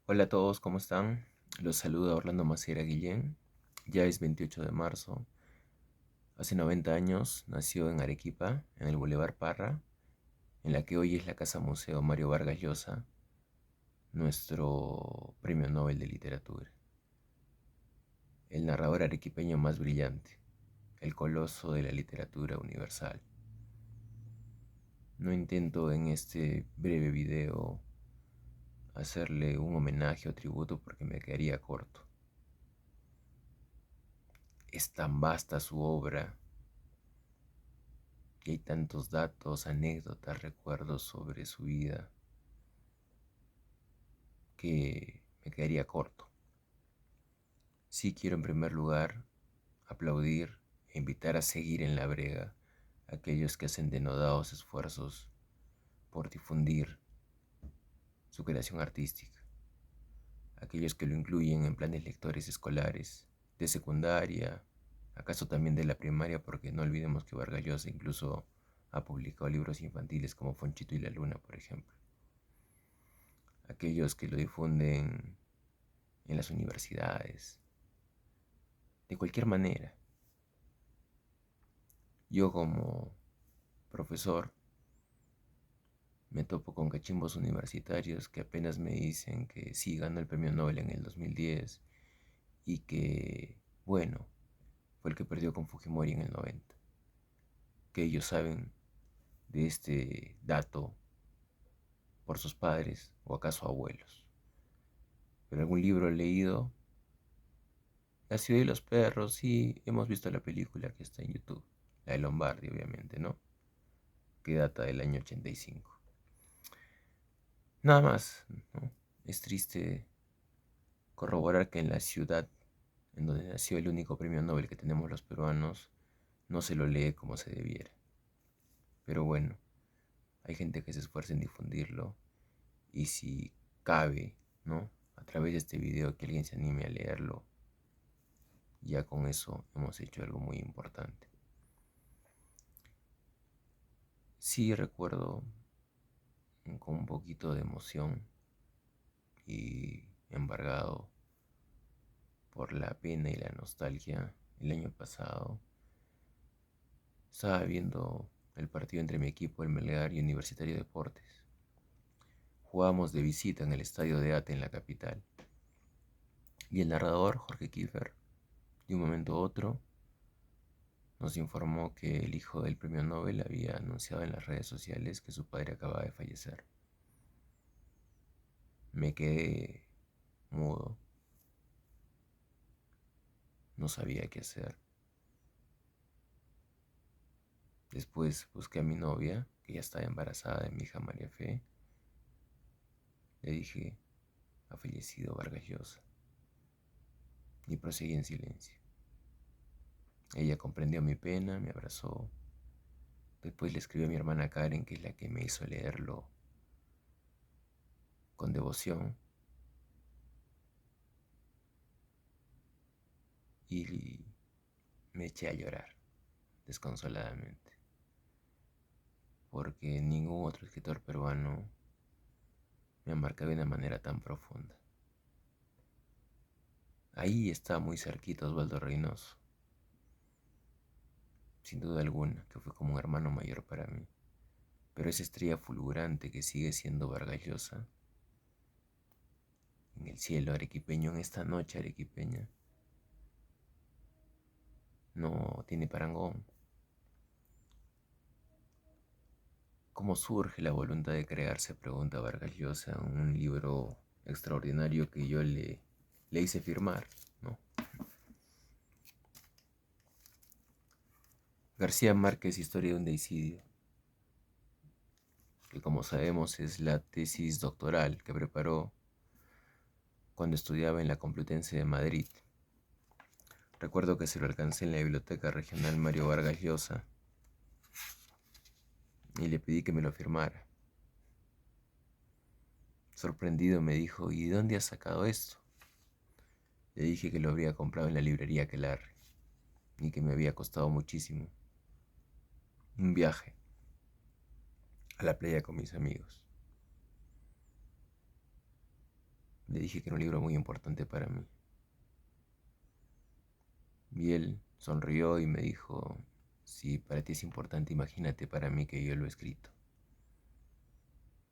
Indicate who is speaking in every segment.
Speaker 1: Hola a todos, ¿cómo están? Los saluda Orlando Maciera Guillén. Ya es 28 de marzo. Hace 90 años nació en Arequipa, en el Boulevard Parra, en la que hoy es la Casa Museo Mario Vargas Llosa, nuestro Premio Nobel de Literatura. El narrador arequipeño más brillante, el coloso de la literatura universal. No intento en este breve video hacerle un homenaje o tributo porque me quedaría corto. Es tan vasta su obra y hay tantos datos, anécdotas, recuerdos sobre su vida que me quedaría corto. Sí quiero en primer lugar aplaudir e invitar a seguir en la brega a aquellos que hacen denodados esfuerzos por difundir su creación artística, aquellos que lo incluyen en planes lectores escolares, de secundaria, acaso también de la primaria, porque no olvidemos que Vargas Llosa incluso ha publicado libros infantiles como Fonchito y la Luna, por ejemplo. Aquellos que lo difunden en las universidades, de cualquier manera. Yo como profesor me topo con cachimbos universitarios que apenas me dicen que sí ganó el premio Nobel en el 2010 y que, bueno, fue el que perdió con Fujimori en el 90. Que ellos saben de este dato por sus padres o acaso abuelos. Pero algún libro leído, La ciudad y los perros, sí, hemos visto la película que está en YouTube, la de Lombardi obviamente, ¿no? Que data del año 85. Nada más, ¿no? Es triste corroborar que en la ciudad en donde nació el único premio Nobel que tenemos los peruanos, no se lo lee como se debiera. Pero bueno, hay gente que se esfuerza en difundirlo y si cabe, ¿no? A través de este video que alguien se anime a leerlo, ya con eso hemos hecho algo muy importante. Sí recuerdo con un poquito de emoción y embargado por la pena y la nostalgia el año pasado. Estaba viendo el partido entre mi equipo, el Melgar y Universitario Deportes. Jugábamos de visita en el estadio de Ate en la capital. Y el narrador, Jorge Kiefer, de un momento a otro, nos informó que el hijo del premio Nobel había anunciado en las redes sociales que su padre acababa de fallecer. Me quedé mudo, no sabía qué hacer. Después busqué a mi novia, que ya estaba embarazada de mi hija María Fe. Le dije, ha fallecido Vargas Llosa. Y proseguí en silencio. Ella comprendió mi pena, me abrazó. Después le escribí a mi hermana Karen, que es la que me hizo leerlo con devoción. Y me eché a llorar, desconsoladamente. Porque ningún otro escritor peruano me ha marcado de una manera tan profunda. Ahí está muy cerquita Osvaldo Reynoso, sin duda alguna, que fue como un hermano mayor para mí. Pero esa estrella fulgurante que sigue siendo Vargas Llosa, en el cielo arequipeño, en esta noche arequipeña, no tiene parangón. ¿Cómo surge la voluntad de crear? Se pregunta Vargas Llosa, un libro extraordinario que yo le hice firmar, ¿no? García Márquez, Historia de un deicidio, que como sabemos es la tesis doctoral que preparó cuando estudiaba en la Complutense de Madrid. Recuerdo que se lo alcancé en la Biblioteca Regional Mario Vargas Llosa y le pedí que me lo firmara. Sorprendido me dijo, ¿y de dónde has sacado esto? Le dije que lo habría comprado en la librería Aquelarre y que me había costado muchísimo. Un viaje a la playa con mis amigos. Le dije que era un libro muy importante para mí. Y él sonrió y me dijo, si para ti es importante, imagínate para mí que yo lo he escrito.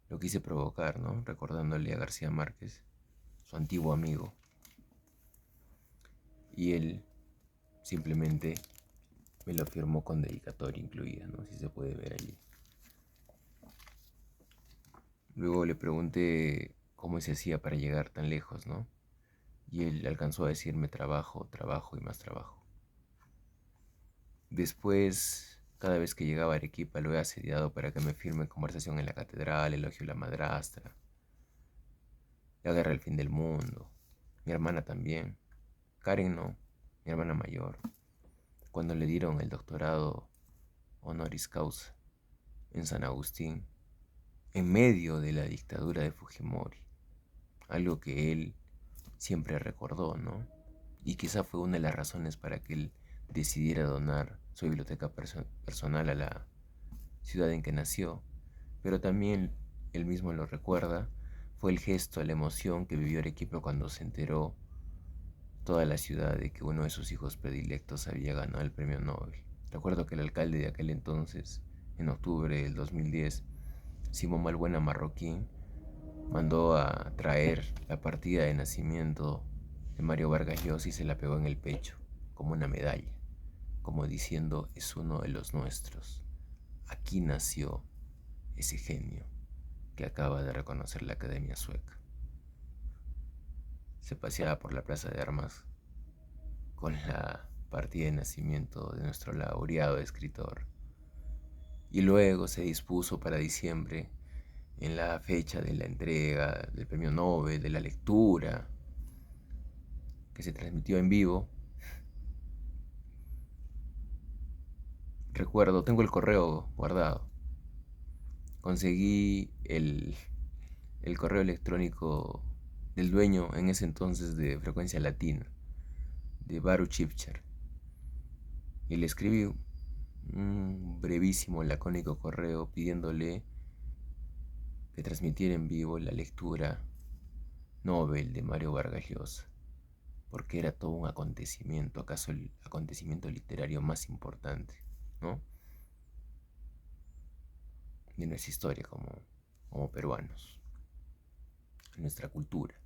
Speaker 1: Lo quise provocar, ¿no? Recordándole a García Márquez, su antiguo amigo. Y él simplemente me lo firmó con dedicatoria incluida, ¿no? Si se puede ver allí. Luego le pregunté cómo se hacía para llegar tan lejos, ¿no? Y él alcanzó a decirme trabajo, trabajo y más trabajo. Después, cada vez que llegaba a Arequipa lo he asediado para que me firme conversación en la catedral, elogio a la madrastra, la guerra del fin del mundo, mi hermana también, Karen no, mi hermana mayor, cuando le dieron el doctorado honoris causa en San Agustín, en medio de la dictadura de Fujimori, algo que él siempre recordó, ¿no? Y quizá fue una de las razones para que él decidiera donar su biblioteca personal a la ciudad en que nació, pero también él mismo lo recuerda, fue el gesto, la emoción que vivió Arequipa cuando se enteró toda la ciudad de que uno de sus hijos predilectos había ganado el premio Nobel. Recuerdo que el alcalde de aquel entonces, en octubre del 2010, Simón Balbuena Marroquín, mandó a traer la partida de nacimiento de Mario Vargas Llosa y se la pegó en el pecho, como una medalla, como diciendo, es uno de los nuestros. Aquí nació ese genio que acaba de reconocer la Academia Sueca. Se paseaba por la Plaza de Armas con la partida de nacimiento de nuestro laureado escritor. Y luego se dispuso para diciembre, en la fecha de la entrega del premio Nobel, de la lectura, que se transmitió en vivo. Recuerdo, tengo el correo guardado. Conseguí el correo electrónico del dueño en ese entonces de Frecuencia Latina, de Baru Chipcher. Y le escribí un brevísimo, lacónico correo pidiéndole que transmitiera en vivo la lectura Nobel de Mario Vargas Llosa, porque era todo un acontecimiento, acaso el acontecimiento literario más importante, ¿no? De nuestra historia como peruanos, en nuestra cultura.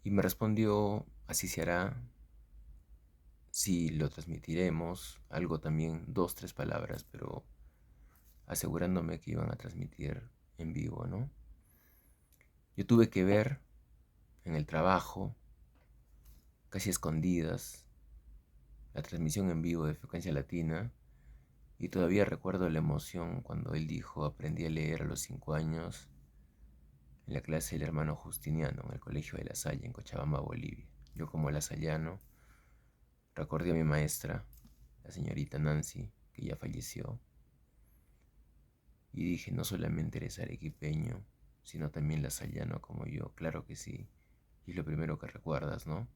Speaker 1: Y me respondió, así se hará, sí lo transmitiremos, algo también, 2, 3 palabras, pero asegurándome que iban a transmitir en vivo, ¿no? Yo tuve que ver en el trabajo, casi escondidas, la transmisión en vivo de Frecuencia Latina y todavía recuerdo la emoción cuando él dijo aprendí a leer a los 5 años en la clase del hermano Justiniano en el colegio de La Salle en Cochabamba, Bolivia. Yo como lasallano recordé a mi maestra, la señorita Nancy, que ya falleció, y dije no solamente eres arequipeño, sino también lasallano como yo, claro que sí, y es lo primero que recuerdas, ¿no?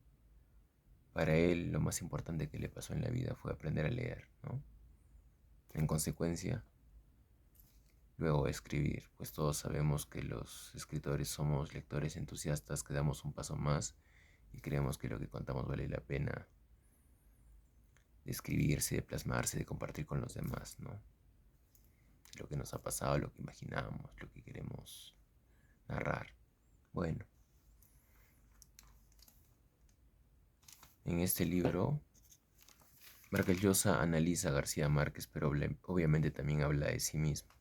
Speaker 1: Para él lo más importante que le pasó en la vida fue aprender a leer, ¿no? En consecuencia, luego escribir, pues todos sabemos que los escritores somos lectores entusiastas que damos un paso más y creemos que lo que contamos vale la pena de escribirse, de plasmarse, de compartir con los demás, ¿no? Lo que nos ha pasado, lo que imaginamos, lo que queremos narrar. Bueno, en este libro, Vargas Llosa analiza a García Márquez, pero obviamente también habla de sí mismo.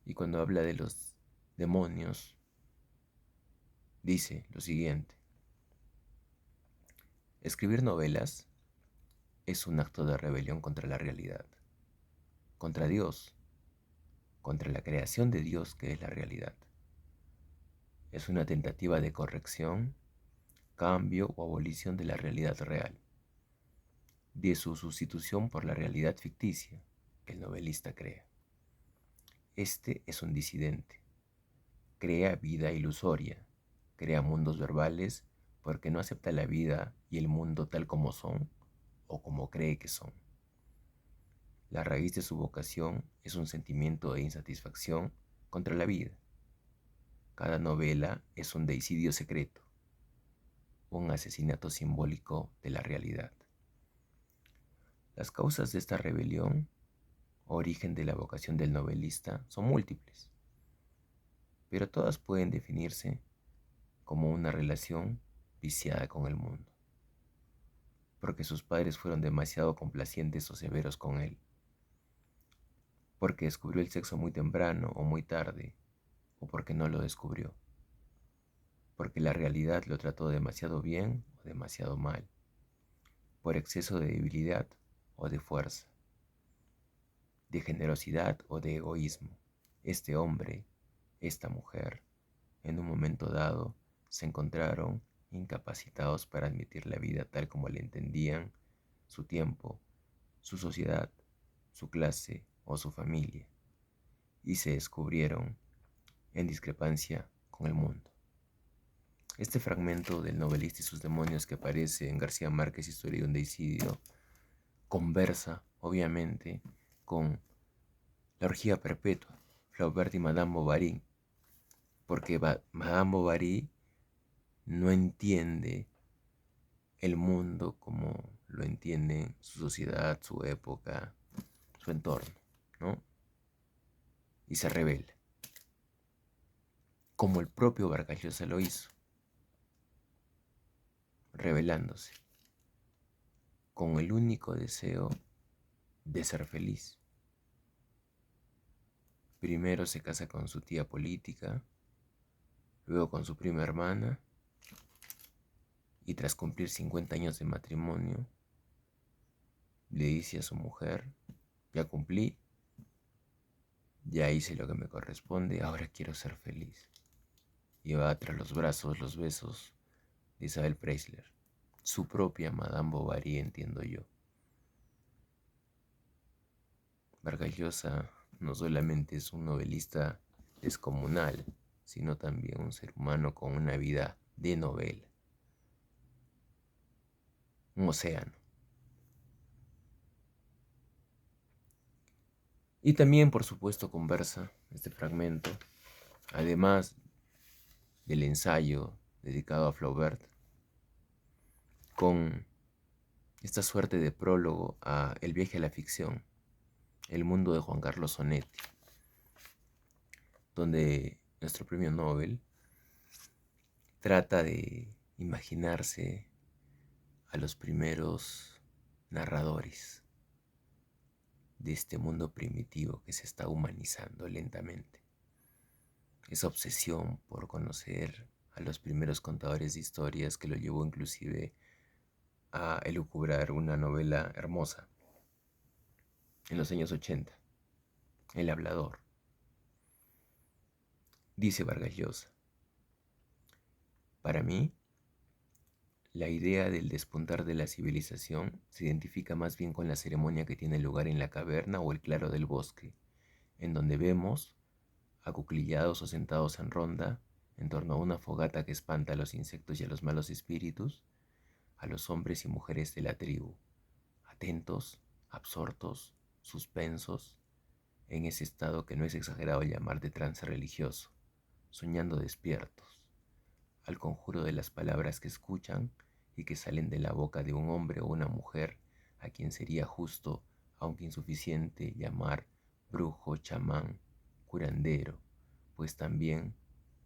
Speaker 1: Y cuando habla de los demonios, dice lo siguiente: escribir novelas es un acto de rebelión contra la realidad, contra Dios, contra la creación de Dios que es la realidad. Es una tentativa de corrección, cambio o abolición de la realidad real, de su sustitución por la realidad ficticia que el novelista crea. Este es un disidente, crea vida ilusoria, crea mundos verbales porque no acepta la vida y el mundo tal como son o como cree que son. La raíz de su vocación es un sentimiento de insatisfacción contra la vida. Cada novela es un deicidio secreto, un asesinato simbólico de la realidad. Las causas de esta rebelión, origen de la vocación del novelista, son múltiples, pero todas pueden definirse como una relación viciada con el mundo, porque sus padres fueron demasiado complacientes o severos con él, porque descubrió el sexo muy temprano o muy tarde, o porque no lo descubrió, porque la realidad lo trató demasiado bien o demasiado mal, por exceso de debilidad o de fuerza, de generosidad o de egoísmo. Este hombre, esta mujer, en un momento dado, se encontraron incapacitados para admitir la vida tal como la entendían, su tiempo, su sociedad, su clase o su familia, y se descubrieron en discrepancia con el mundo. Este fragmento del novelista y sus demonios que aparece en García Márquez, Historia de un deicidio, conversa, obviamente, con la orgía perpetua, Flaubert y Madame Bovary, porque Madame Bovary no entiende el mundo como lo entiende su sociedad, su época, su entorno, ¿no? Y se rebela, como el propio Vargas Llosa lo hizo, rebelándose, con el único deseo de ser feliz. Primero se casa con su tía política, luego con su prima hermana, y tras cumplir 50 años de matrimonio, le dice a su mujer: ya cumplí, ya hice lo que me corresponde, ahora quiero ser feliz. Y va tras los brazos, los besos de Isabel Preisler, su propia Madame Bovary, entiendo yo. Vargas Llosa no solamente es un novelista descomunal, sino también un ser humano con una vida de novela, un océano. Y también, por supuesto, conversa este fragmento, además del ensayo dedicado a Flaubert, con esta suerte de prólogo a El viaje a la ficción, El mundo de Juan Carlos Onetti, donde nuestro premio Nobel trata de imaginarse a los primeros narradores de este mundo primitivo que se está humanizando lentamente. Esa obsesión por conocer a los primeros contadores de historias que lo llevó inclusive a elucubrar una novela hermosa en los años 80, El hablador. Dice Vargas Llosa: para mí, la idea del despuntar de la civilización se identifica más bien con la ceremonia que tiene lugar en la caverna o el claro del bosque, en donde vemos, acuclillados o sentados en ronda, en torno a una fogata que espanta a los insectos y a los malos espíritus, a los hombres y mujeres de la tribu, atentos, absortos, suspensos, en ese estado que no es exagerado llamar de trance religioso, soñando despiertos, al conjuro de las palabras que escuchan y que salen de la boca de un hombre o una mujer a quien sería justo, aunque insuficiente, llamar brujo, chamán, curandero, pues también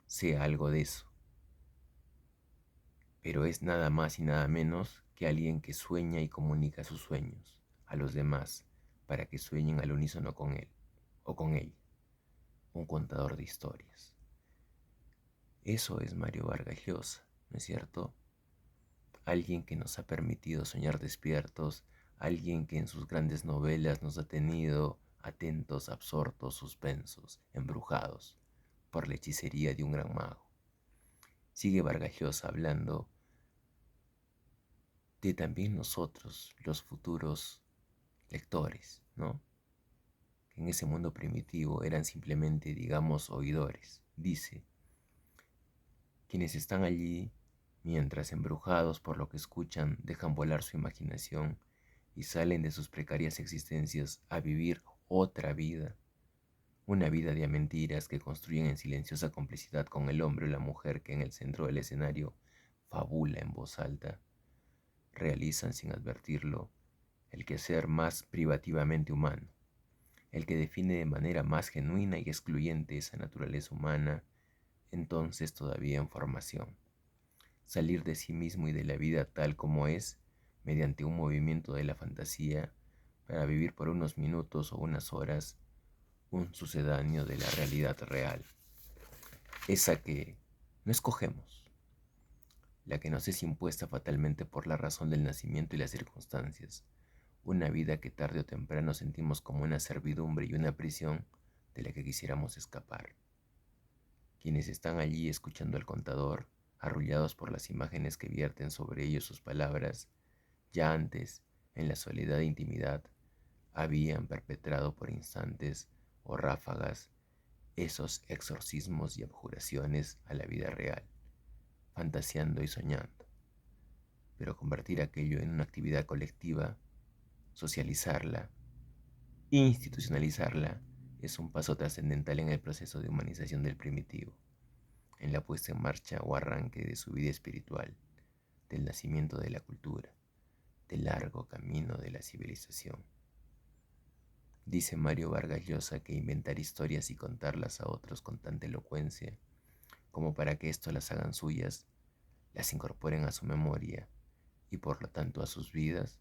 Speaker 1: sea algo de eso. Pero es nada más y nada menos que alguien que sueña y comunica sus sueños a los demás para que sueñen al unísono con él o con ella, un contador de historias. Eso es Mario Vargas Llosa, ¿no es cierto? Alguien que nos ha permitido soñar despiertos, alguien que en sus grandes novelas nos ha tenido atentos, absortos, suspensos, embrujados por la hechicería de un gran mago. Sigue Vargas Llosa hablando de también nosotros, los futuros lectores, ¿no? Que en ese mundo primitivo eran simplemente, digamos, oidores. Dice: quienes están allí, mientras embrujados por lo que escuchan, dejan volar su imaginación y salen de sus precarias existencias a vivir otra vida, Una vida de mentiras que construyen en silenciosa complicidad con el hombre o la mujer que en el centro del escenario fabula en voz alta, realizan sin advertirlo el quehacer más privativamente humano, el que define de manera más genuina y excluyente esa naturaleza humana, entonces todavía en formación. Salir de sí mismo y de la vida tal como es, mediante un movimiento de la fantasía, para vivir por unos minutos o unas horas un sucedáneo de la realidad real, esa que no escogemos, la que nos es impuesta fatalmente por la razón del nacimiento y las circunstancias, una vida que tarde o temprano sentimos como una servidumbre y una prisión de la que quisiéramos escapar. Quienes están allí escuchando al contador, arrullados por las imágenes que vierten sobre ellos sus palabras, ya antes, en la soledad e intimidad, habían perpetrado por instantes o ráfagas esos exorcismos y abjuraciones a la vida real, fantaseando y soñando. Pero convertir aquello en una actividad colectiva, socializarla, institucionalizarla, es un paso trascendental en el proceso de humanización del primitivo, en la puesta en marcha o arranque de su vida espiritual, del nacimiento de la cultura, del largo camino de la civilización. Dice Mario Vargas Llosa que inventar historias y contarlas a otros con tanta elocuencia, como para que éstos las hagan suyas, las incorporen a su memoria y por lo tanto a sus vidas,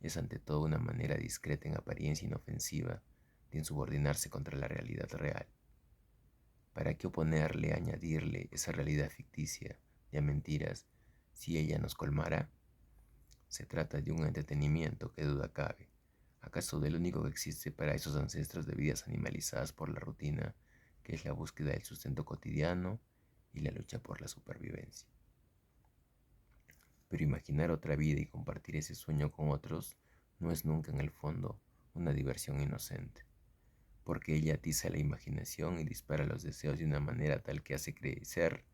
Speaker 1: es ante todo una manera discreta en apariencia inofensiva de insubordinarse contra la realidad real. ¿Para qué oponerle, añadirle esa realidad ficticia de mentiras si ella nos colmará? Se trata de un entretenimiento, que duda cabe. ¿Acaso del único que existe para esos ancestros de vidas animalizadas por la rutina, que es la búsqueda del sustento cotidiano y la lucha por la supervivencia? Pero imaginar otra vida y compartir ese sueño con otros no es nunca en el fondo una diversión inocente, porque ella atiza la imaginación y dispara los deseos de una manera tal que hace crecer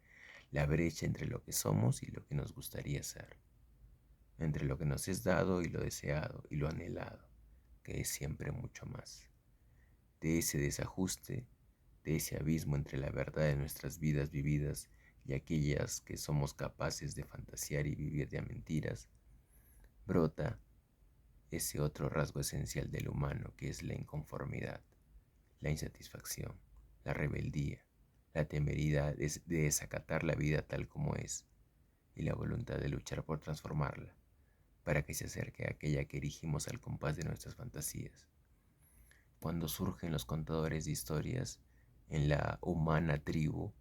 Speaker 1: la brecha entre lo que somos y lo que nos gustaría ser, entre lo que nos es dado y lo deseado y lo anhelado, que es siempre mucho más. De ese desajuste, de ese abismo entre la verdad de nuestras vidas vividas y aquellas que somos capaces de fantasear y vivir de mentiras, brota ese otro rasgo esencial del humano, que es la inconformidad, la insatisfacción, la rebeldía, la temeridad de desacatar la vida tal como es y la voluntad de luchar por transformarla, para que se acerque a aquella que erigimos al compás de nuestras fantasías. Cuando surgen los contadores de historias en la humana tribu,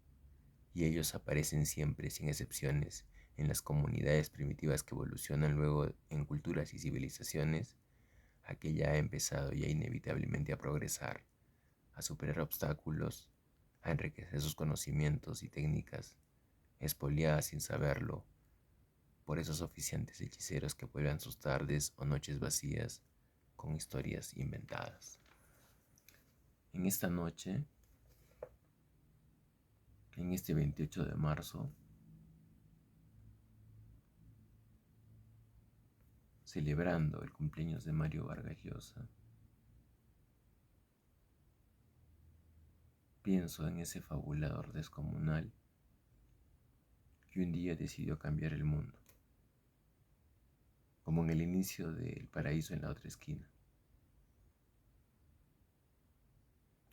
Speaker 1: y ellos aparecen siempre, sin excepciones, en las comunidades primitivas que evolucionan luego en culturas y civilizaciones, aquella ha empezado ya inevitablemente a progresar, a superar obstáculos, a enriquecer sus conocimientos y técnicas, expoliadas sin saberlo por esos oficiantes hechiceros que vuelvan sus tardes o noches vacías con historias inventadas. En esta noche, en este 28 de marzo, celebrando el cumpleaños de Mario Vargas Llosa, pienso en ese fabulador descomunal que un día decidió cambiar el mundo, como en el inicio de El paraíso en la otra esquina,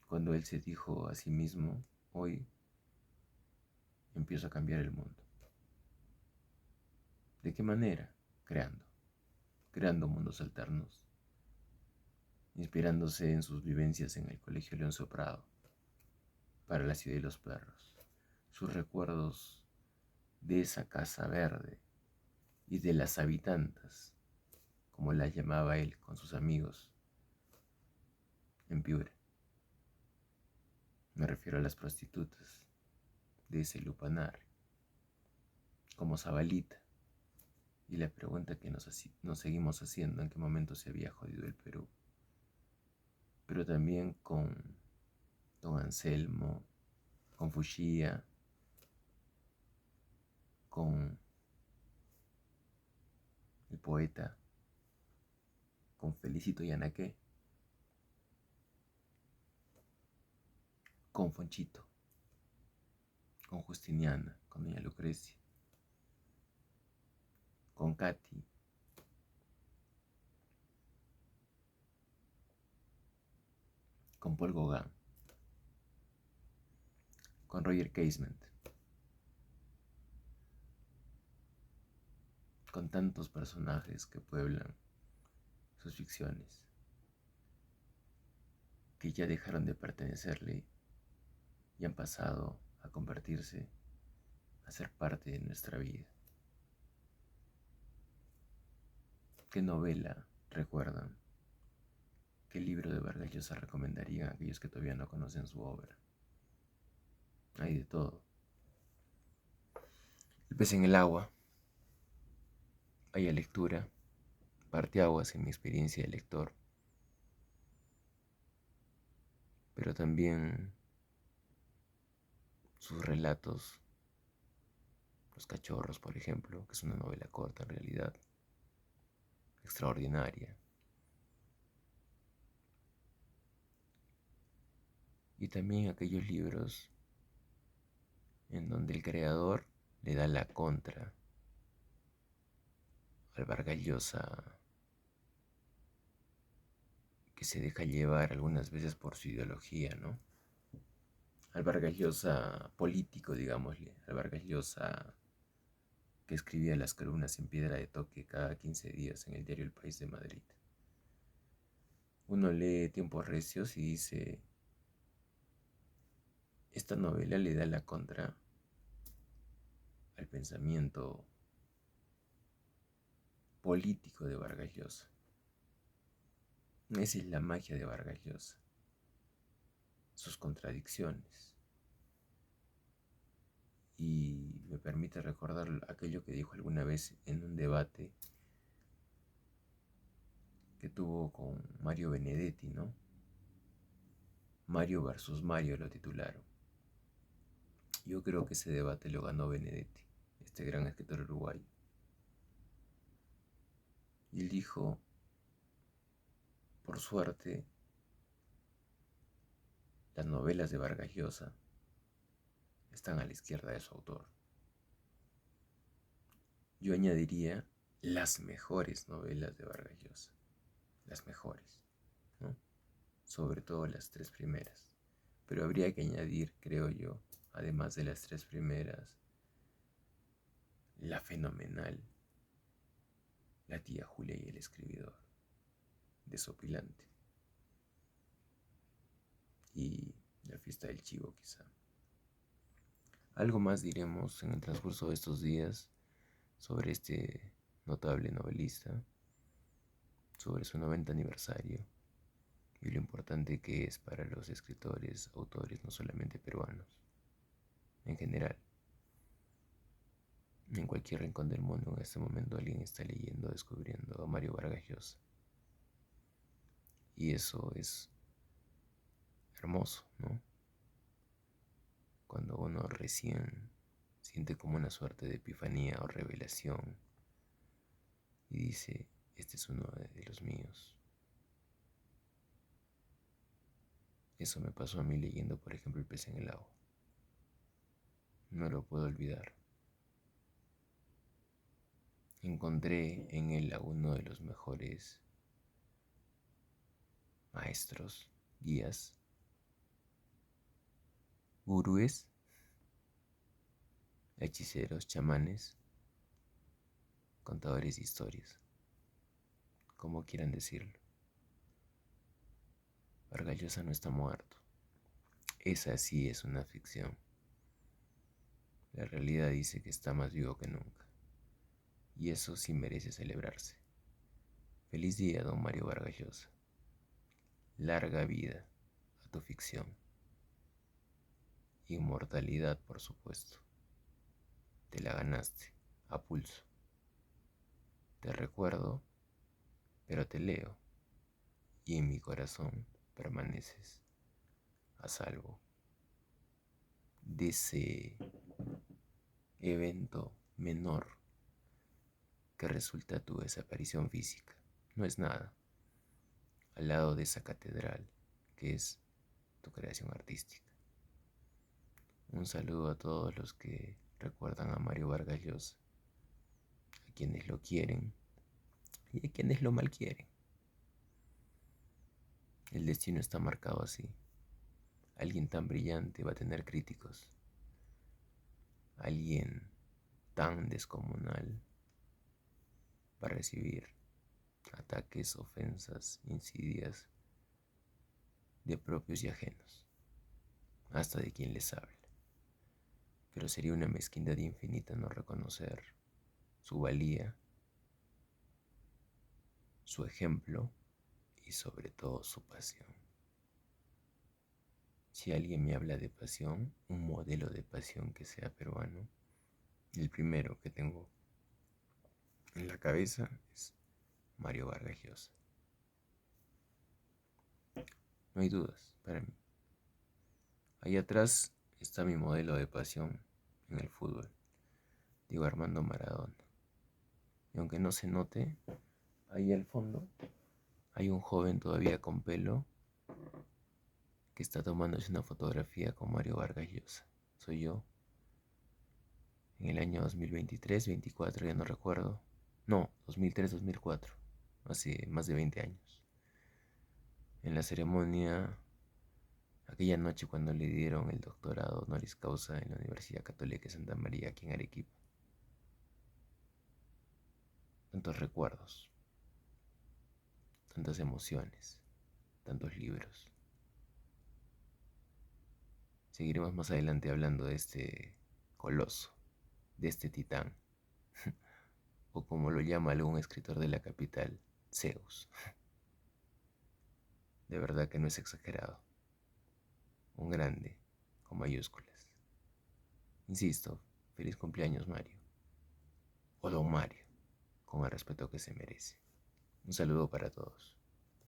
Speaker 1: cuando él se dijo a sí mismo: hoy empiezo a cambiar el mundo. ¿De qué manera? Creando mundos alternos, inspirándose en sus vivencias en el Colegio Leoncio Prado, para la ciudad de los perros, sus recuerdos de esa casa verde y de las habitantes, como las llamaba él con sus amigos en Piura. Me refiero a las prostitutas de ese lupanar, como Zabalita, y la pregunta que nos seguimos haciendo: ¿en qué momento se había jodido el Perú? Pero también con Don Anselmo, con Fushia, con el poeta, con Felicito Yanaqué. con Fonchito, con Justiniana, con doña Lucrecia, con Katy, con Paul Gauguin, con Roger Casement, con tantos personajes que pueblan sus ficciones, que ya dejaron de pertenecerle y han pasado a convertirse, a ser parte de nuestra vida. ¿Qué novela recuerdan? ¿Qué libro de Vargas Llosa recomendarían a aquellos que todavía no conocen su obra? Hay de todo. El pez en el agua, Bella lectura, parteaguas en mi experiencia de lector, pero también sus relatos, Los cachorros, por ejemplo, que es una novela corta en realidad, extraordinaria. Y también aquellos libros en donde el creador le da la contra al Vargas Llosa, que se deja llevar algunas veces por su ideología, ¿no? Al Vargas Llosa político, digámosle, al Vargas Llosa que escribía las columnas en piedra de toque cada 15 días en el diario El País de Madrid. Uno lee Tiempos Recios y dice, esta novela le da la contra al pensamiento político de Vargas Llosa. Esa es la magia de Vargas Llosa, sus contradicciones. Y me permite recordar aquello que dijo alguna vez en un debate que tuvo con Mario Benedetti, ¿no? Mario versus Mario lo titularon. Yo creo que ese debate lo ganó Benedetti, este gran escritor uruguayo. Y él dijo, por suerte, las novelas de Vargas Llosa están a la izquierda de su autor. Yo añadiría las mejores novelas de Vargas Llosa, las mejores, ¿no? Sobre todo las tres primeras. Pero habría que añadir, creo yo, además de las tres primeras, la fenomenal La tía Julia y el escribidor, desopilante, y La fiesta del chivo quizá. Algo más diremos en el transcurso de estos días sobre este notable novelista, sobre su 90 aniversario y lo importante que es para los escritores, autores, no solamente peruanos, en general. En cualquier rincón del mundo en este momento alguien está leyendo, descubriendo a Mario Vargas Llosa. Y eso es hermoso, ¿no? Cuando uno recién siente como una suerte de epifanía o revelación y dice, este es uno de los míos. Eso me pasó a mí leyendo, por ejemplo, El pez en el agua. No lo puedo olvidar. Encontré en él a uno de los mejores maestros, guías, gurúes, hechiceros, chamanes, contadores de historias, como quieran decirlo. Vargas Llosa no está muerto. Esa sí es una ficción. La realidad dice que está más vivo que nunca. Y eso sí merece celebrarse. Feliz día, don Mario Vargas Llosa. Larga vida a tu ficción. Inmortalidad, por supuesto. Te la ganaste a pulso. Te recuerdo, pero te leo. Y en mi corazón permaneces a salvo de ese evento menor que resulta tu desaparición física. No es nada al lado de esa catedral que es tu creación artística. Un saludo a todos los que recuerdan a Mario Vargas Llosa, a quienes lo quieren y a quienes lo malquieren. El destino está marcado así. Alguien tan brillante va a tener críticos. Alguien tan descomunal va a recibir ataques, ofensas, insidias de propios y ajenos, hasta de quien les habla. Pero sería una mezquindad infinita no reconocer su valía, su ejemplo y sobre todo su pasión. Si alguien me habla de pasión, un modelo de pasión que sea peruano, el primero que tengo en la cabeza es Mario Vargas Llosa. No hay dudas para mí. Ahí atrás está mi modelo de pasión en el fútbol, Diego Armando Maradona. Y aunque no se note, ahí al fondo hay un joven todavía con pelo que está tomándose una fotografía con Mario Vargas Llosa. Soy yo, en el año 2023-24, ya no recuerdo. No, 2003-2004, hace más de 20 años. En la ceremonia, aquella noche cuando le dieron el doctorado honoris causa en la Universidad Católica de Santa María, aquí en Arequipa. Tantos recuerdos, tantas emociones, tantos libros. Seguiremos más adelante hablando de este coloso, de este titán, o como lo llama algún escritor de la capital, Zeus. De verdad que no es exagerado. Un grande, con mayúsculas. Insisto, feliz cumpleaños Mario, o don Mario, con el respeto que se merece. Un saludo para todos.